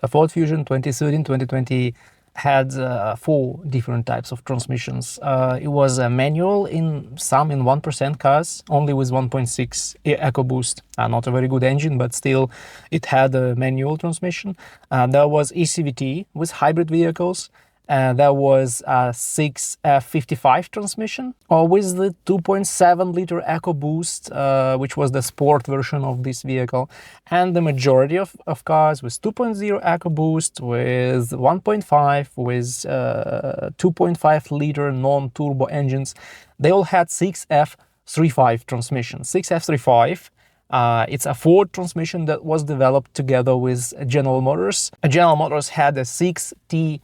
The Ford Fusion 2013, 2020 had 4 different types of transmissions. It was a manual in 1% cars, only with 1.6 EcoBoost. Not a very good engine, but still it had a manual transmission. There was e-CVT with hybrid vehicles. There was a 6F55 transmission with the 2.7 liter EcoBoost, which was the sport version of this vehicle. And the majority of cars with 2.0 EcoBoost, with 1.5, with 2.5 liter non-turbo engines, they all had 6F35 transmission. 6F35. It's a Ford transmission that was developed together with General Motors. General Motors had a 6T50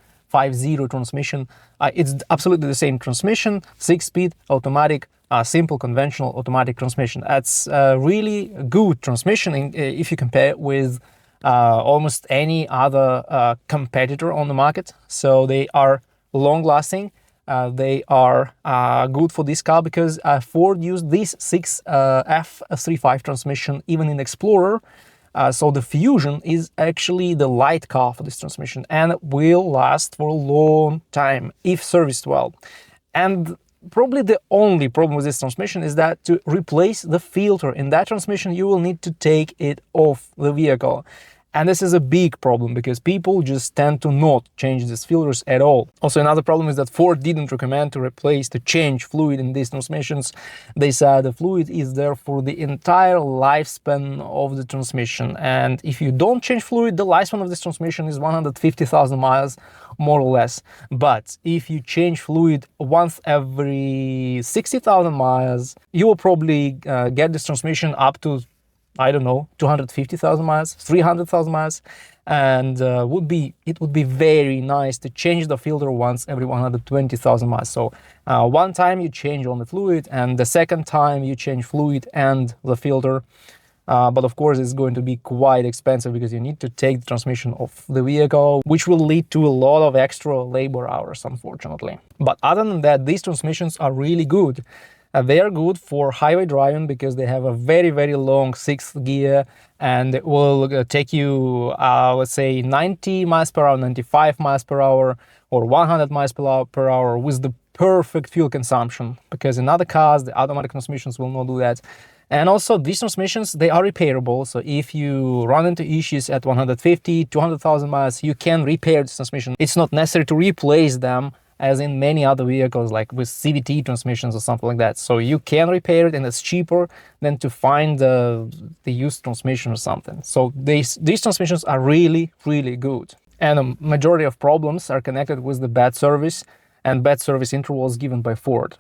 transmission. It's absolutely the same transmission, 6-speed automatic, simple conventional automatic transmission. That's a really good transmission if you compare it with almost any other competitor on the market. So they are long-lasting. They are good for this car because Ford used this 6F35 transmission even in Explorer. So the Fusion is actually the light car for this transmission and will last for a long time if serviced well. And probably the only problem with this transmission is that to replace the filter in that transmission, you will need to take it off the vehicle. And this is a big problem because people just tend to not change these filters at all. Also, another problem is that Ford didn't recommend to change fluid in these transmissions. They said the fluid is there for the entire lifespan of the transmission. And if you don't change fluid, the lifespan of this transmission is 150,000 miles, more or less. But if you change fluid once every 60,000 miles, you will probably get this transmission up to, I don't know, 250,000 miles, 300,000 miles, and it would be very nice to change the filter once every 120,000 miles. So one time you change on the fluid, and the second time you change fluid and the filter. But of course, it's going to be quite expensive because you need to take the transmission off the vehicle, which will lead to a lot of extra labor hours, unfortunately. But other than that, these transmissions are really good. They are good for highway driving because they have a very, very long 6th gear, and it will take you, let's say, 90 miles per hour, 95 miles per hour, or 100 miles per hour with the perfect fuel consumption, because in other cars, the automatic transmissions will not do that. And also, these transmissions, they are repairable. So if you run into issues at 150, 200,000 miles, you can repair this transmission. It's not necessary to replace them as in many other vehicles, like with CVT transmissions or something like that. So you can repair it, and it's cheaper than to find the used transmission or something. So these transmissions are really, really good. And a majority of problems are connected with the bad service and bad service intervals given by Ford.